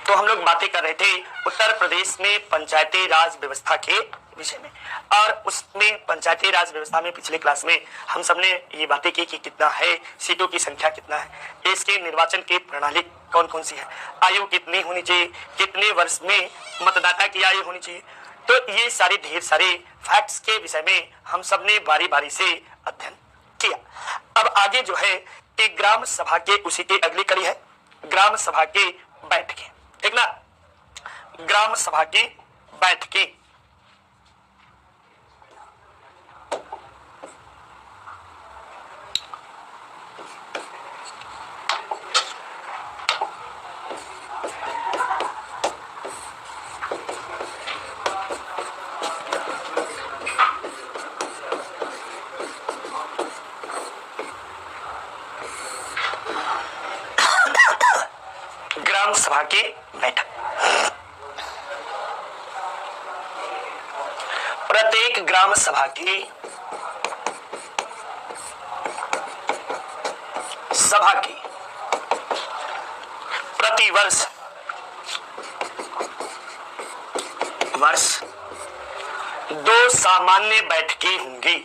तो हम लोग बातें कर रहे थे उत्तर प्रदेश में पंचायती राज व्यवस्था के विषय में, और उसमें पंचायती राज व्यवस्था में पिछले क्लास में हम सबने ये बातें की कि कितना है, सीटों की संख्या कितना है, इसके निर्वाचन की प्रणाली कौन कौन सी है, आयु कितनी होनी चाहिए, कितने वर्ष में मतदाता की आयु होनी चाहिए। तो ये सारे ढेर सारे फैक्ट्स के विषय में हम सबने बारी बारी से अध्ययन किया। अब आगे जो है कि ग्राम सभा के उसी की अगली कड़ी है ग्राम सभा की बैठकें, ठीक ना। ग्राम सभा की बैठकें ग्राम सभा की बैठक, प्रत्येक ग्राम सभा की प्रतिवर्ष दो सामान्य बैठकें होंगी।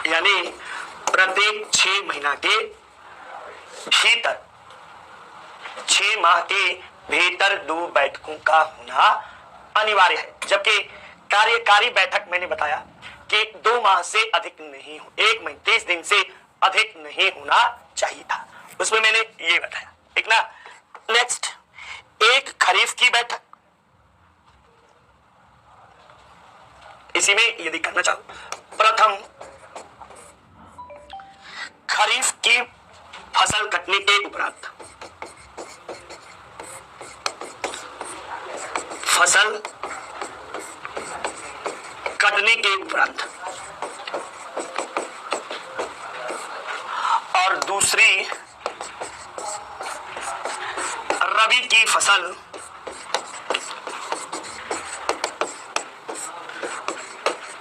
यानी प्रत्येक 6 महीना के भीतर, 6 माह के भीतर 2 बैठकों का होना अनिवार्य है। जबकि कार्यकारी बैठक मैंने बताया कि 2 माह से अधिक नहीं हो, 1 महीने 30 दिन से अधिक नहीं होना चाहिए था, उसमें मैंने ये बताया, ठीक ना। नेक्स्ट, एक खरीफ की बैठक, इसी में यदि करना चाहो, प्रथम खरीफ की फसल कटने के उपरांत, फसल कटने के उपरांत, और दूसरी रबी की फसल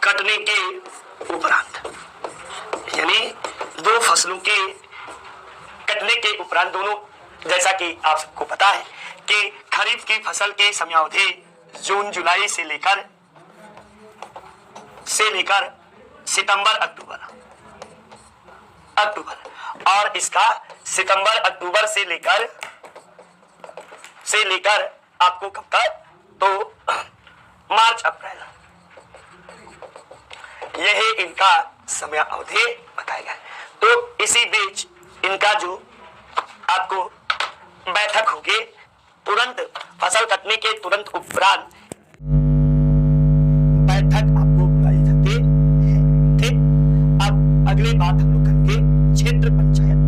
कटने के उपरांत। यानी 2 फसलों के कटने के उपरांत, दोनों, जैसा कि आप सबको पता है कि खरीफ की फसल की समयावधि जून जुलाई से लेकर सितंबर अक्टूबर, और इसका सितंबर अक्टूबर से लेकर आपको कब तक, तो मार्च अप्रैल, यही इनका समय अवधि बताया गया। तो इसी बीच इनका जो आपको बैठक होगी, तुरंत फसल कटने के तुरंत उपरांत बैठक आपको बुलाई जाती है, ठीक। अब अगली बात हम लोग करेंगे क्षेत्र पंचायत।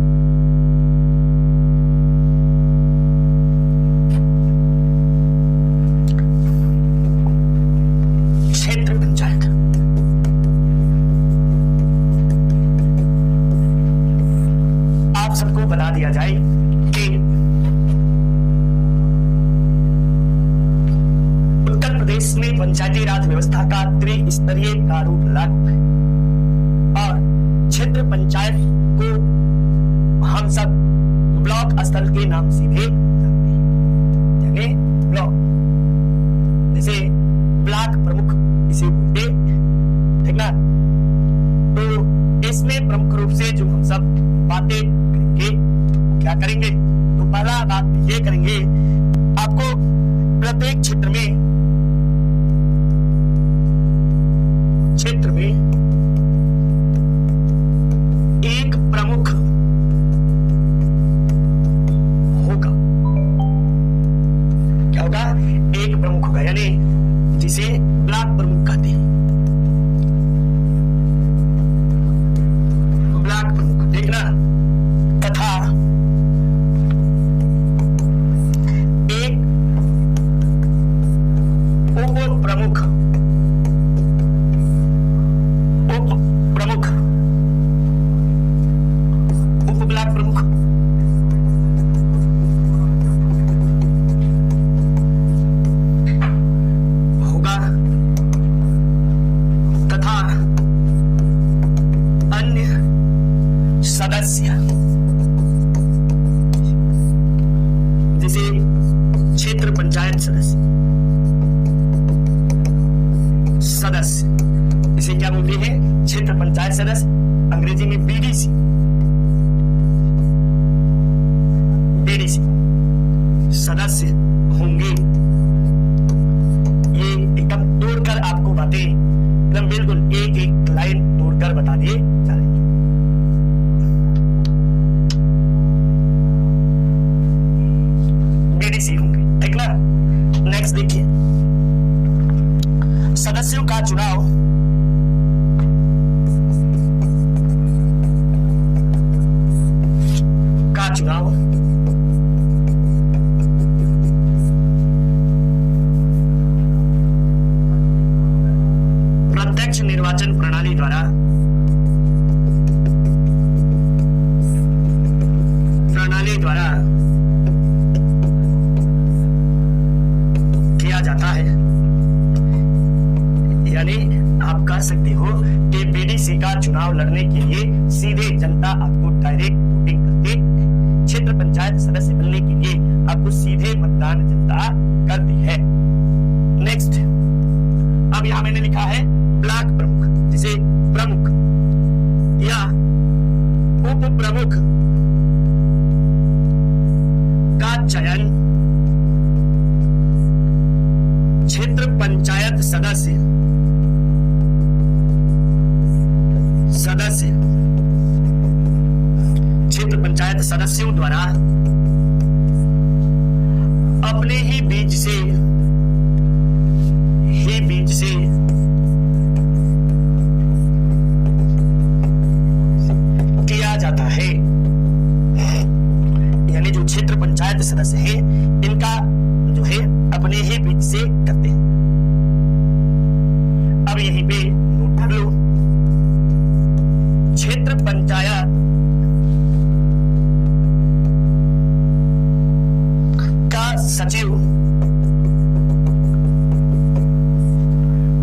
बता दिया जाए कि उत्तर प्रदेश में पंचायती राज व्यवस्था का त्रिस्तरीय प्रारूप लागू है, और क्षेत्र पंचायत को हम सब ब्लॉक स्तर के नाम से भी जानते हैं, यानी ब्लॉक, जैसे ब्लॉक प्रमुख इसे बोलते, ठीक ना। तो इसमें प्रमुख रूप से जो हम सब बातें क्या करेंगे, तो पहला बात ये करेंगे, आपको प्रत्येक क्षेत्र में एक प्रमुख होगा। क्या होगा? एक प्रमुख होगा, यानी जिसे ब्लॉक प्रमुख कहते हैं, ब्लॉक प्रमुख, ठीक ना। तथा सदस्य, जिसे क्षेत्र पंचायत सदस्य, इसे क्या बोलते हैं? क्षेत्र पंचायत सदस्य, अंग्रेजी में बीडीसी। सदस्य होंगे। ये एकदम तोड़कर आपको बातें एकदम बिल्कुल एक एक लाइन तोड़कर बता दिए जा रही है। बीडीसी होंगे, ठीक ना। नेक्स्ट देखिए, सदस्यों का चुनाव प्रत्यक्ष निर्वाचन प्रणाली द्वारा किया जाता है। यानी आप कह सकते हो कि बीडीसी का चुनाव लड़ने के लिए सीधे जनता आपको डायरेक्ट वोटिंग करके, क्षेत्र पंचायत सदस्य बनने के लिए आपको सीधे मतदान जनता करती है। नेक्स्ट, अब यहां मैंने लिखा है ब्लॉक प्रमुख, जिसे प्रमुख या उप प्रमुख का चयन क्षेत्र पंचायत सदस्य क्षेत्र पंचायत सदस्यों द्वारा अपने ही बीच से किया जाता है। यानी जो क्षेत्र पंचायत सदस्य है, इनका जो है अपने ही बीच से करते हैं। अब यहीं पे नोट कर लो, क्षेत्र पंचायत का सचिव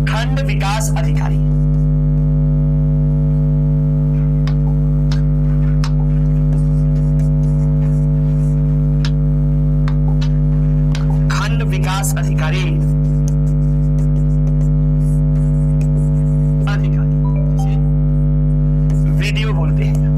खंड विकास अधिकारी, जिसे वीडियो बोलते हैं।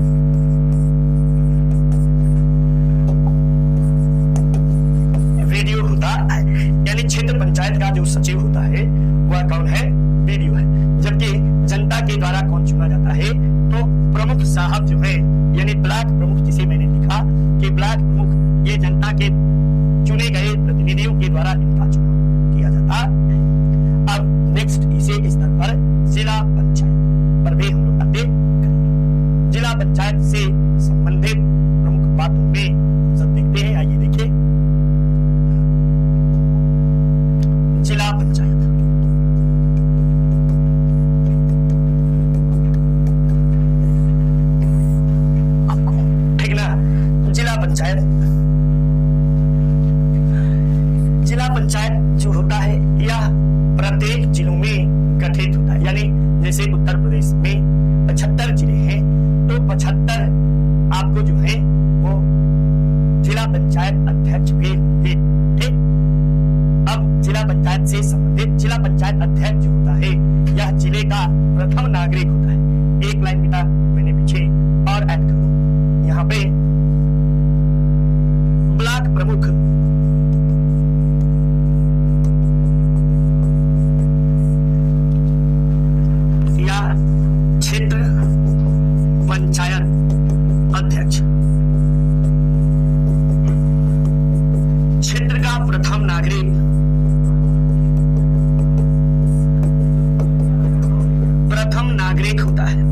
वीडियो होता है, यानी क्षेत्र पंचायत का जो सचिव होता है वह कौन है? वीडियो है। जबकि जनता के द्वारा कौन चुना जाता है? तो प्रमुख साहब जो है, यानी ब्लॉक प्रमुख, जिसे मैंने लिखा कि ब्लॉक प्रमुख, ये जनता के चुने गए प्रतिनिधियों के द्वारा इनका चुनाव किया जाता है। अब नेक्स्ट, इसे स्तर पर जिला पंचायत पर भी हम लोग बातें करेंगे। जिला पंचायत से संबंधित प्रमुख बातों में हम सब देखते हैं। आइए देखिए, जिला पंचायत, आपको ठीक ना। जिला पंचायत जो होता है यह प्रत्येक जिलों में गठित होता है। यानी जैसे उत्तर प्रदेश में 75 जिले हैं, तो 75 आपको जो है वो जिला पंचायत अध्यक्ष भी होंगे। ठीक, अब जिला पंचायत से संबंधित जिला पंचायत अध्यक्ष जो होता है, यह जिले का प्रथम नागरिक होता है। एक लाइन बेटा मैंने पीछे और ऐड कर दूं, यहाँ पे ब्लॉक प्रमुख या क्षेत्र पंचायत अध्यक्ष क्षेत्र का प्रथम नागरिक होता है।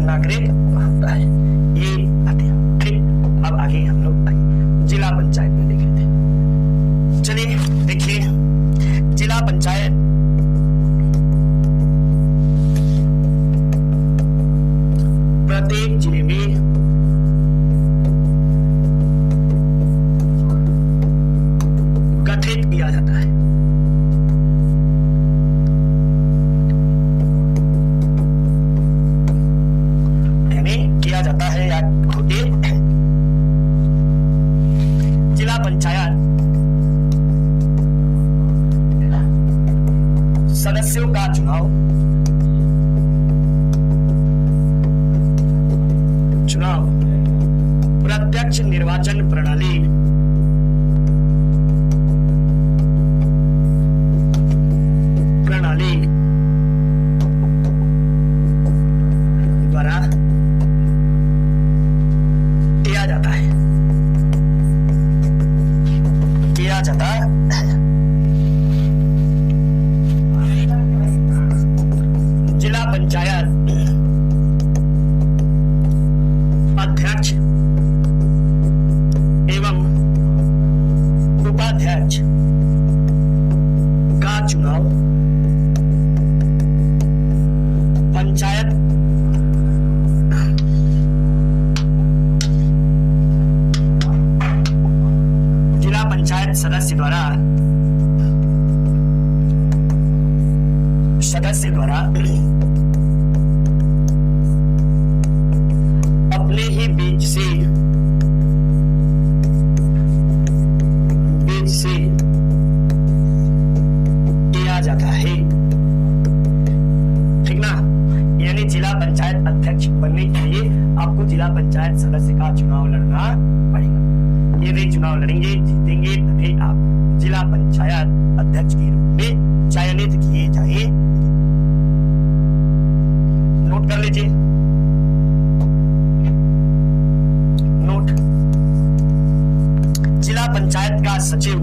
नागरिक होता है, ये बातें ठीक। अब आगे हम लोग जिला पंचायत में देख लेते हैं। चलिए देखिए, जिला पंचायत प्रत्येक जिले में पंचायत सदस्यों का चुनाव प्रत्यक्ष निर्वाचन प्रणाली द्वारा किया जाता है जिला पंचायत अध्यक्ष एवं उपाध्यक्ष का चुनाव पंचायत जिला पंचायत सदस्य द्वारा अपने ही बीच से किया जाता है। ठीक ना? यानी जिला पंचायत अध्यक्ष बनने के लिए आपको जिला पंचायत सदस्य का चुनाव लड़ना पड़ेगा। यदि चुनाव लड़ेंगे, जीतेंगे, तभी आप जिला पंचायत अध्यक्ष के रूप में चयनित किए जाएंगे। नोट कर लीजिए। नोट, जिला पंचायत का सचिव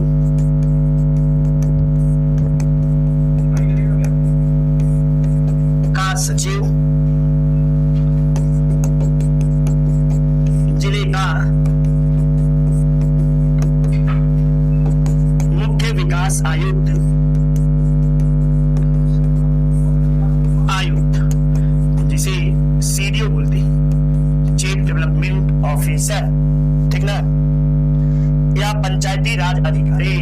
जिले का मुख्य विकास आयुक्त जिसे सीडीओ बोलते हैं, चीफ डेवलपमेंट ऑफिसर। ठीक ना? या पंचायती राज अधिकारी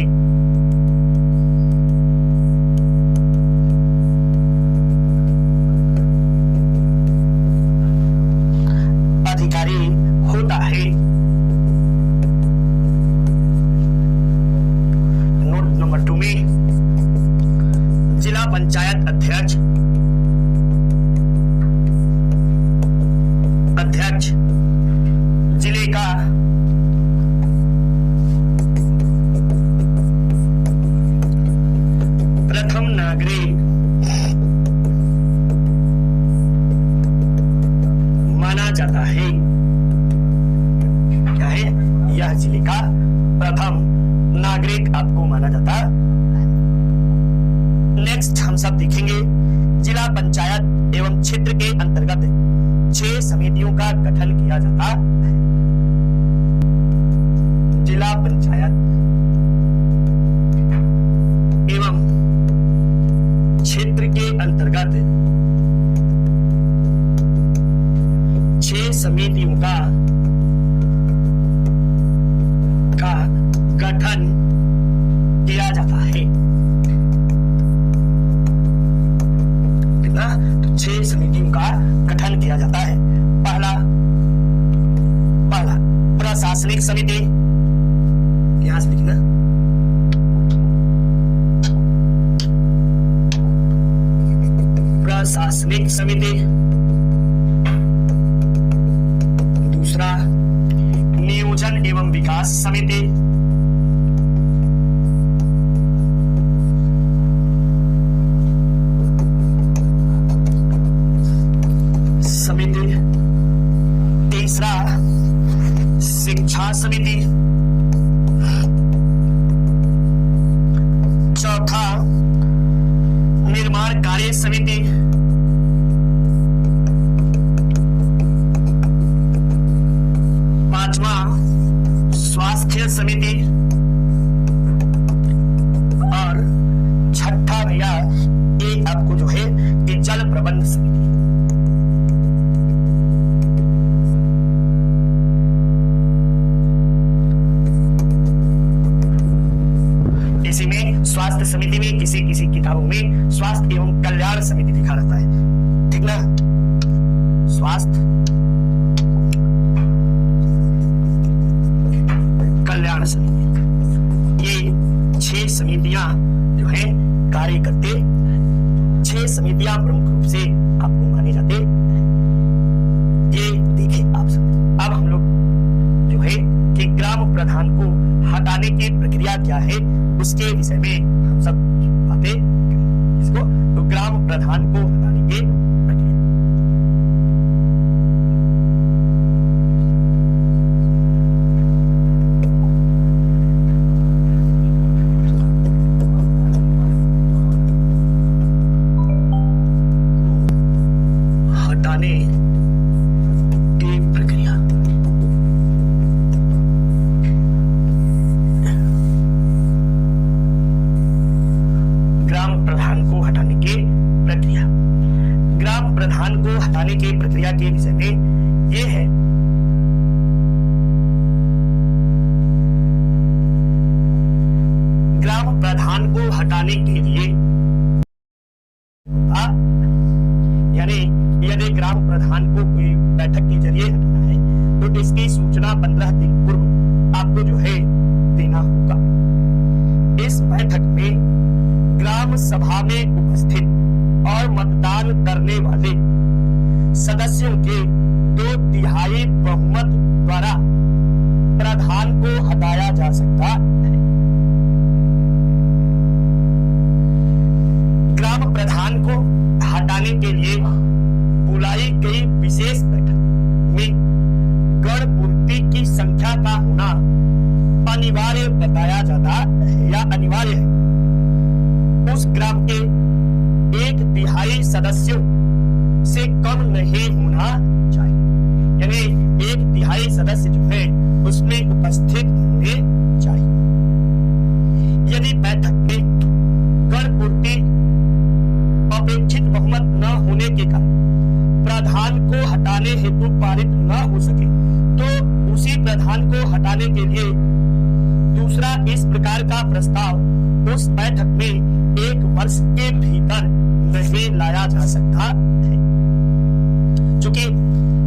होता है। नोट नंबर 2 में जिला पंचायत अध्यक्ष जिले का प्रथम नागरिक माना जाता है। क्या है? यह जिले का प्रथम नागरिक आपको माना जाता है। नेक्स्ट हम सब देखेंगे जिला पंचायत एवं क्षेत्र के अंतर्गत 6 समितियों का गठन किया जाता है। जिला पंचायत एवं क्षेत्र के अंतर्गत 6 समितियों का गठन किया जाता है। कितना? तो 6 समितियों का गठन किया जाता है। पहला प्रशासनिक समिति, यहां से लिखना, प्रशासनिक समिति। दूसरा नियोजन एवं विकास समिति। तीसरा शिक्षा समिति। चौथा निर्माण कार्य समिति। पांचवा स्वास्थ्य समिति। और छठा भैया ये आपको जो है कि जल प्रबंध समिति। इसी में स्वास्थ्य समिति में किसी किताबों में स्वास्थ्य एवं कल्याण समिति लिखा रहता है। ठीक ना? स्वास्थ्य कल्याण समिति। 6 समितियां जो है कार्य करते, 6 समितियां प्रमुख रूप से आपको माने जाते। ये देखिए आप सब। अब हम लोग जो है कि ग्राम प्रधान को हटाने की प्रक्रिया क्या है उसके विषय में हम सब बातें करेंगे। इसको तो ग्राम प्रधान को हटाने की प्रक्रिया। हटाने की प्रक्रिया। ग्राम प्रधान को हटाने की प्रक्रिया। ग्राम प्रधान को हटाने की प्रक्रिया के विषय में ये है ग्राम प्रधान को हटाने के लिए यानी यदि ग्राम प्रधान को कोई बैठक के जरिए हटाना है तो इसकी सूचना 15 दिन पूर्व आपको जो है देना होगा। इस बैठक में ग्राम सभा में उपस्थित और मतदान करने वाले सदस्यों के 2/3 बहुमत द्वारा प्रधान को हटाया जा सकता है। ग्राम प्रधान को हटाने के लिए बुलाई गई विशेष बैठक में गण पूर्ति की संख्या का होना अनिवार्य बताया जाता है या अनिवार्य है। उस ग्राम के 1/3 सदस्यों से कम नहीं होना चाहिए, यानी 1/3 सदस्य जो है उसमें उपस्थित होने चाहिए। यदि बैठक में गण पूर्ति अपेक्षित बहुमत न होने के कारण प्रधान को हटाने हेतु पारित न हो सके तो उसी प्रधान को हटाने के लिए दूसरा इस प्रकार का प्रस्ताव उस बैठक में 1 वर्ष के भीतर नहीं लाया जा सकता है। चूंकि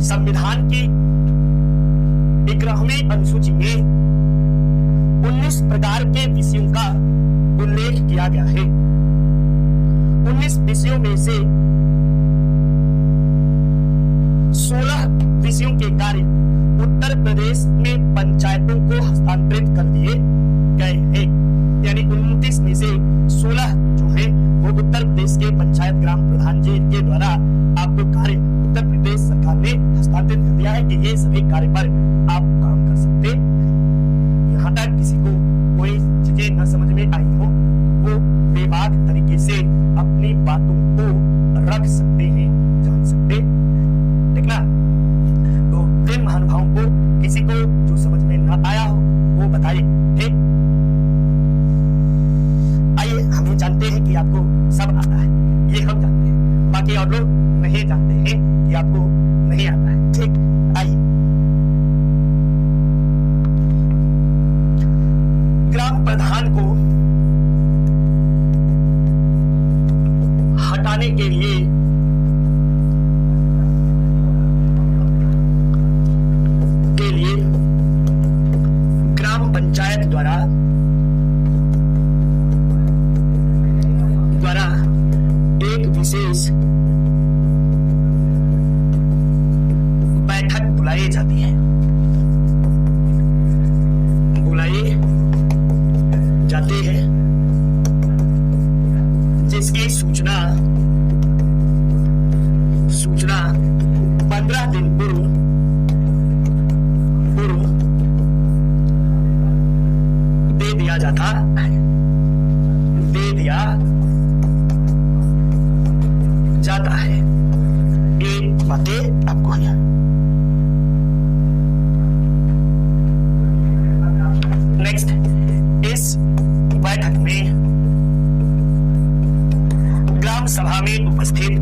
संविधान की 11वीं अनुसूची में 19 प्रकार के विषयों का उल्लेख किया गया है। 19 विषयों में से 16 विषयों के कार्य उत्तर प्रदेश में पंचायतों को हस्तांतरित कर दिए गए हैं, यानी 29 में से 16 जो है वो उत्तर प्रदेश के पंचायत ग्राम प्रधान जी के द्वारा आपको कार्य उत्तर प्रदेश सरकार ने हस्तांतरित कर दिया है कि ये सभी कार्य पर आप काम कर सकते हैं। यहाँ तक किसी को कोई चीजें न समझ में आई हो वो बेबाक तरीके से अपनी बातों को रख सकते हैं, जान सकते हैं, ठीक ना। तो प्रेम महानुभावों को किसी को जो समझ में न आया हो वो बताइए, ठीक। आइए हम जानते हैं कि आपको सब आता है, ये हम जानते हैं, बाकी और लोग नहीं जानते हैं कि आपको नहीं आता है, ठीक। आइए ग्राम प्रधान को हटाने के लिए ग्राम पंचायत द्वारा एक विशेष बैठक बुलाई जाती है, बुलाई जाती है, जिसकी सूचना 15 दिन पूर्व दे दिया जाता है, दे दिया जाता है। ये बातें आपको है। नेक्स्ट, इस बैठक में ग्राम सभा में उपस्थित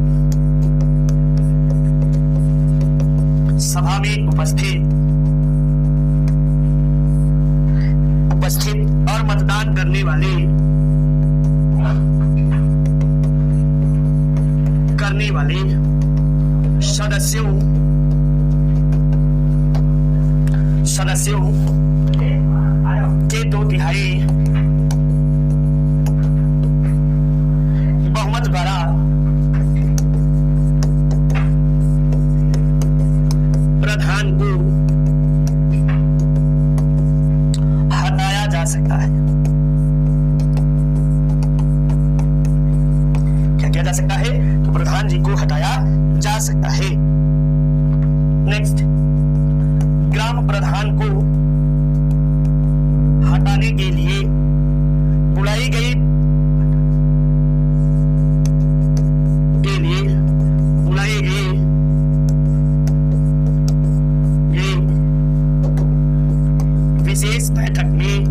और मतदान करने वाले सदस्यों के 2/3 क्या किया जा सकता है? तो प्रधान जी को हटाया जा सकता है। नेक्स्ट, ग्राम प्रधान को हटाने के लिए बुलाई गई विशेष बैठक में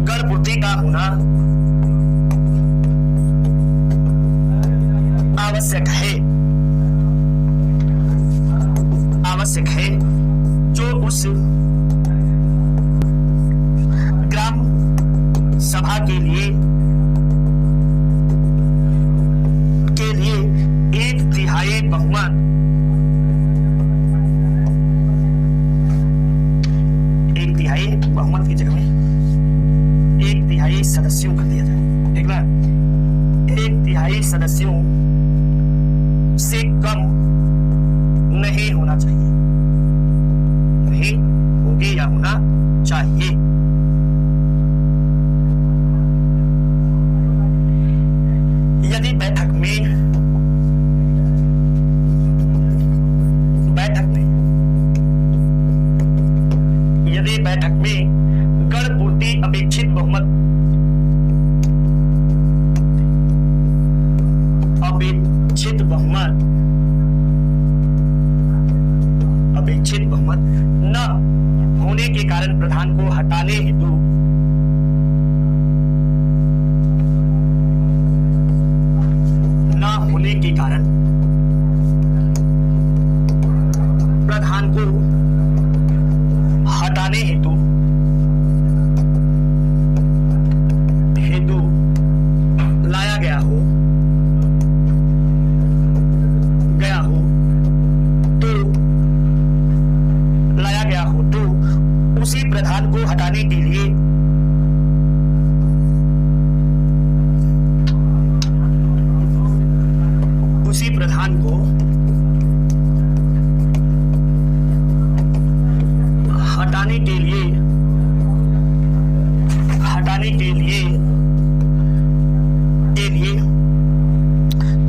गणपूर्ति का होना आवश्यक है, जो उस ग्राम सभा के लिए 1/3 बहुमत की जगह में 1/3 सदस्यों कर दिया जाए। ठीक ना? 1/3 सदस्यों से कम नहीं होना चाहिए, नहीं होगी या होना चाहिए। यदि बैठक में गणपूर्ति अपेक्षित बहुमत न होने के कारण प्रधान को हटाने हेतु लाया गया हो तो उसी प्रधान को हटाने के लिए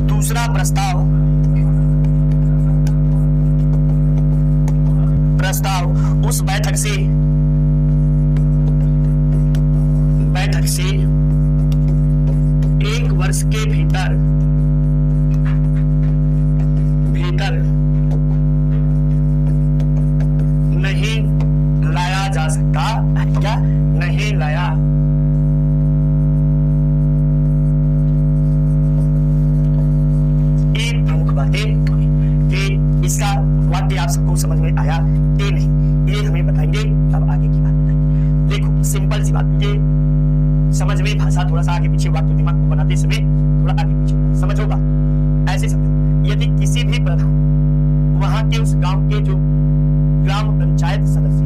दूसरा प्रस्ताव उस बैठक से 1 वर्ष के भीतर नहीं लाया जा सकता, क्या नहीं लाया इसका वाक्य आप सबको समझ में आया कि नहीं, ये हमें बताएंगे, तब आगे की बात बताएंगे। देखो सिंपल सी बात, ये समझ में भाषा थोड़ा सा आगे पीछे वाक्य दिमाग को बनाते समय थोड़ा आगे पीछे समझ होगा। ऐसे समझो, यदि किसी भी प्रधान वहां के उस गांव के जो ग्राम पंचायत सदस्य है,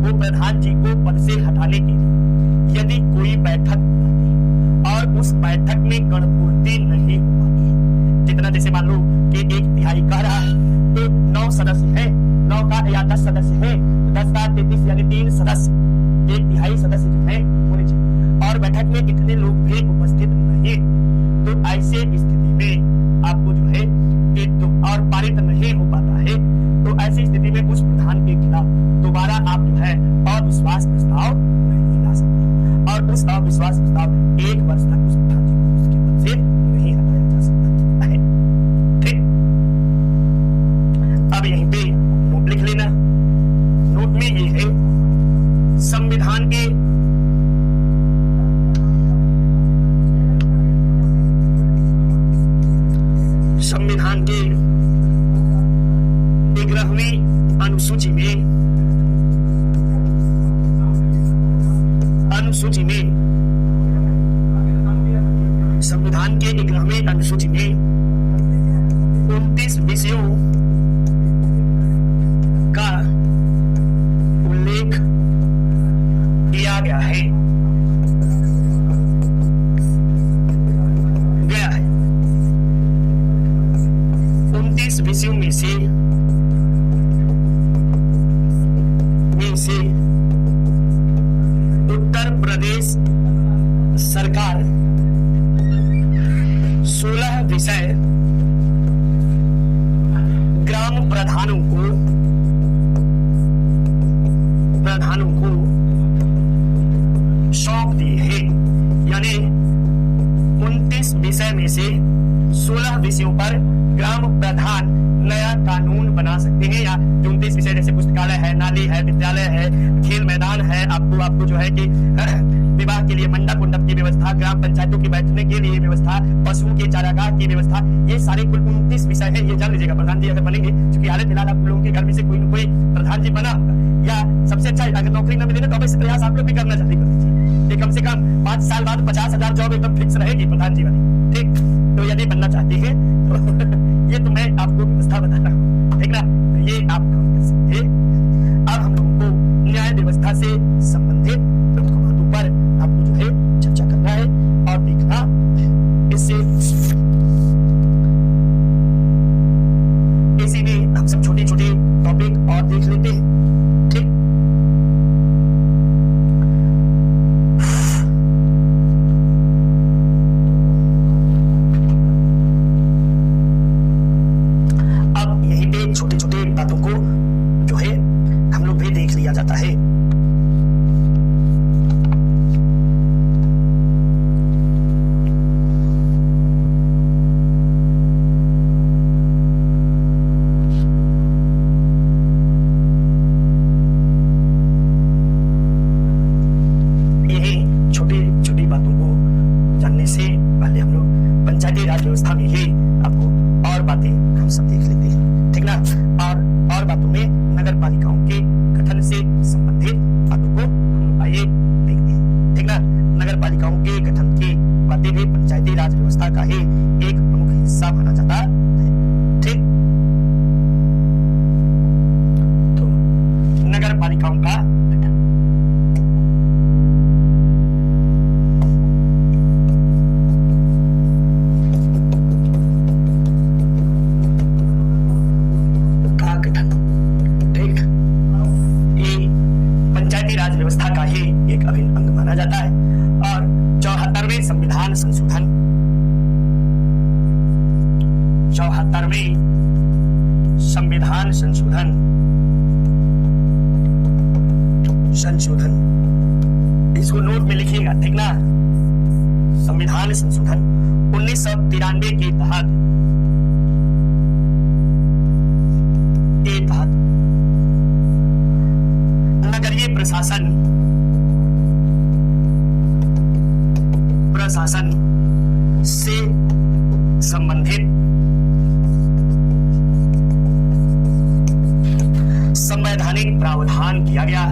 वो प्रधान जी को पद से हटाने के लिए यदि कोई बैठक और उस बैठक में गणपूर्ति नहीं हो पाती है, जितना जैसे मान लो कि 1/3 कह रहा है तो 9 सदस्य है, 9 का या 10 सदस्य है, तो 10 का 33 यानी 3 सदस्य, 1/3 सदस्य जो है होने चाहिए, और बैठक में इतने लोग भी उपस्थित नहीं, तो ऐसे स्थिति में आपको जो है तो और पारित नहीं हो पाता है, तो ऐसी स्थिति में उस प्रधान के खिलाफ दोबारा आप जो है अविश्वास प्रस्ताव नहीं ला सकते, और उस अविश्वास प्रस्ताव 1 वर्ष तक उस प्रधान जी को उसके पद से नहीं हटाया जा सकता है। ठीक, अब यहीं पे नोट लिख लेना। नोट में ये है संविधान के संविधान के 11वीं अनुसूची में संविधान के 11वीं अनुसूची में 29 विषयों का उल्लेख किया गया है। 29 विषयों में से में से उत्तर प्रदेश सरकार 16 विषय ग्राम प्रधानों को सौंप दिए हैं। यानी 29 विषय में से 16 विषयों पर ग्राम प्रधान नया कानून बना सकते हैं। या 29 विषय जैसे पुस्तकालय है, नाली है, विद्यालय है, खेल मैदान है, आपको जो है कि विवाह के लिए मंडप की व्यवस्था, ग्राम पंचायतों की बैठने के लिए व्यवस्था, पशुओं के चारागाह की व्यवस्था, ये सारे कुल 29 विषय है। ये जान लीजिएगा प्रधान जी अगर बनेंगे, क्योंकि हाल फिलहाल आप लोगों के घर में से कोई न कोई प्रधान जी बना होगा, या सबसे अच्छा अगर नौकरी न मिले ना तो अवश्य प्रयास आप लोग भी करना चाहते कर दीजिए। कम से कम 5 साल बाद 50,000 जॉब एकदम फिक्स रहेगी प्रधान जी वाली। ठीक, तो यदि बनना चाहते हैं तो ये तो मैं आपको व्यवस्था बता रहा हूँ, ठीक ना। तो ये आप कर सकते। अब हम लोगों को न्याय व्यवस्था से संबंधित प्रमुख बातों पर आपको जो है चर्चा करना है और देखना इससे इसी में हम सब छोटे छोटे टॉपिक और देख लेते हैं। ठीक, अब यहीं पे छोटे छोटे बातों को जो है हम लोग भी देख लिया जाता है। पंचायती राज व्यवस्था में ही आपको और बातें हम सब देख लेते हैं, ठीक ना। और बातों में नगर पालिकाओं के गठन से संबंधित बातों को हम आइए देखते हैं, ठीक ना। नगर पालिकाओं के गठन की बातें भी पंचायती राज व्यवस्था का ही एक प्रमुख हिस्सा माना जाता है। ठीक, तो नगर पालिकाओं का व्यवस्था का ही एक अभिन्न अंग माना जाता है। और 74वें संविधान संशोधन 74वें संविधान संशोधन इसको नोट में लिखिएगा, ठीक ना। संविधान संशोधन 1993 के तहत नगरीय प्रशासन से संबंधित संवैधानिक प्रावधान किया गया।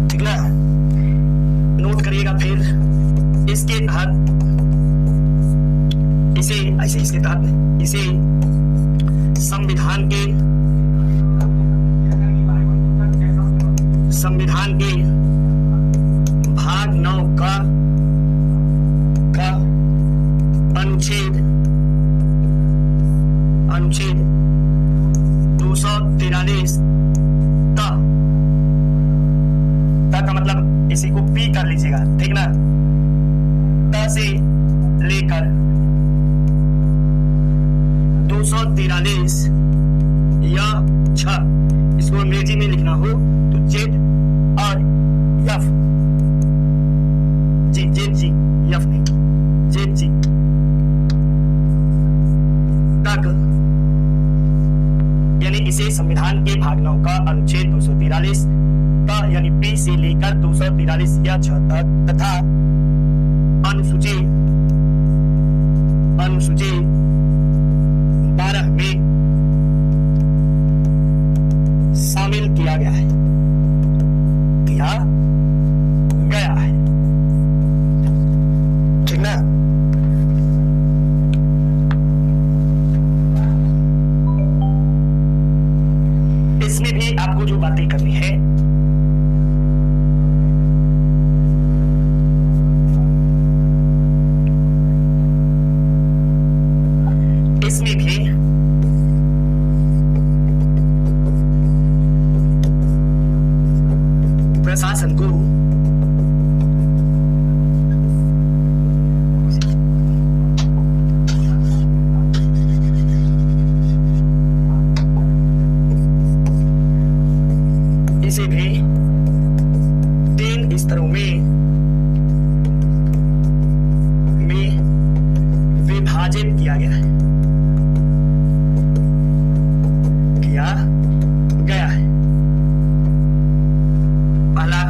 ठीक ना, नोट करिएगा। फिर इसके तहत इसके तहत इसे संविधान के भाग 9 का अनुच्छेद 243 का मतलब इसी को पी कर लीजिएगा, ठीक ना। त से लेकर 243 या 6 इसको अंग्रेजी में लिखना हो तो जेड और एफ जी एफ नहीं जेड जी तक, यानी इसे संविधान के भाग 9 का अनुच्छेद 243 का यानी पी से लेकर 243 या 6 तक तथा अनुसूची 12 में शामिल किया गया है। ठीक ना। इसमें भी आपको जो बातें करनी है विभाजित किया गया है, किया गया है। पहला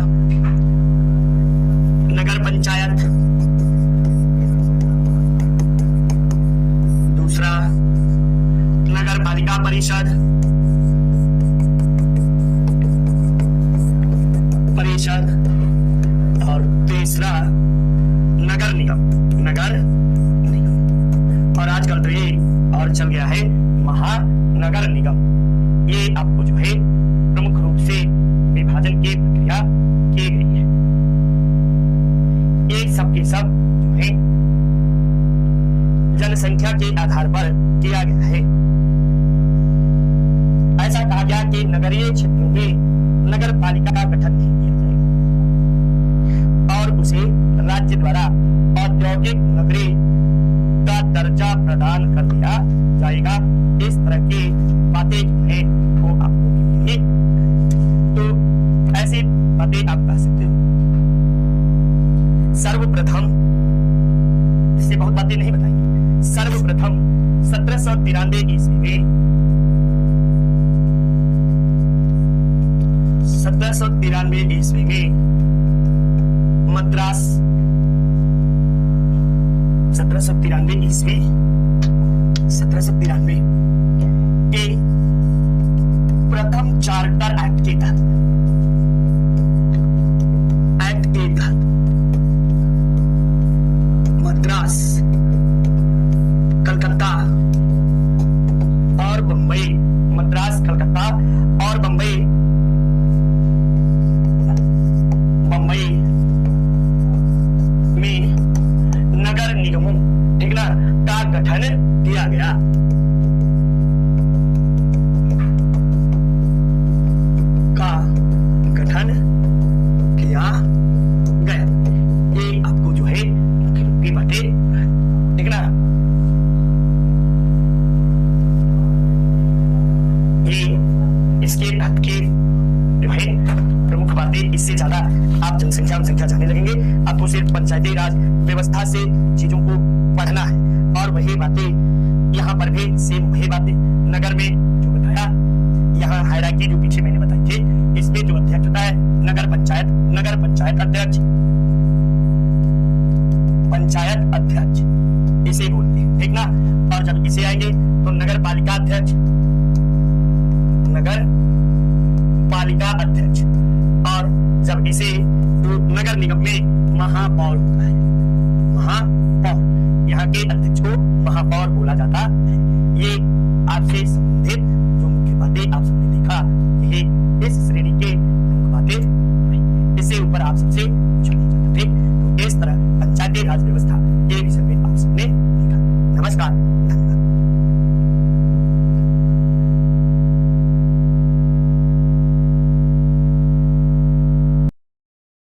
नगर पंचायत, दूसरा नगर पालिका परिषद, और तीसरा नगर निगम, नगर निगम। और आजकल तो ये और चल गया है महानगर निगम। ये आपको जो है प्रमुख रूप से विभाजन की प्रक्रिया की गई है। ये सब के सब जो है जनसंख्या के आधार पर किया गया है। ऐसा कहा गया कि नगरीय क्षेत्रों में नगर पालिका का गठन नहीं किया जाएगा और उसे राज्य द्वारा औद्योगिक नगरी का दर्जा प्रदान कर दिया जाएगा। इस तरह की बातें जो है वो आपको की गई। तो ऐसी बातें आप कह सकते हो। सर्वप्रथम, इससे बहुत बातें नहीं बताएंगे, सर्वप्रथम 1793 ईस्वी में 1793 ईस्वी में मद्रास, 1793 ईस्वी 1793 के प्रथम चार्टर एक्ट के तहत मद्रास, कलकत्ता और बंबई, मद्रास, कलकत्ता और बंबई में नगर निगमों, ठीक ना, का गठन किया गया। का गठन किया गया। ये आपको जो है मुख्य रूप की बातें, ठीक ना। ये इसके तहत की जो है प्रमुख बातें। इससे ज्यादा आप जनसंख्या जाने लगेंगे, आपको सिर्फ पंचायती राज व्यवस्था से चीजों को पढ़ना है। और वही बातें यहाँ पर भी सेम वही बातें नगर में जो बताया, यहाँ हायरार्की जो पीछे मैंने बताई थी, इसमें जो अध्यक्ष होता है नगर पंचायत अध्यक्ष, पंचायत अध्यक्ष इसे बोलते हैं, ठीक ना। और जब इसे आएंगे तो नगर पालिका अध्यक्ष, नगर पालिका अध्यक्ष। और जब इसे तो नगर निगम में महापौर होता है, महापौर, यहाँ के अध्यक्ष को महापौर बोला जाता है। ये आपसे संबंधित जो मुख्य बातें आप सबने देखा, ये इस श्रेणी के प्रमुख बातें। इससे ऊपर आप सबसे पूछा नहीं जाता, ठीक। तो इस तरह पंचायती राज व्यवस्था ये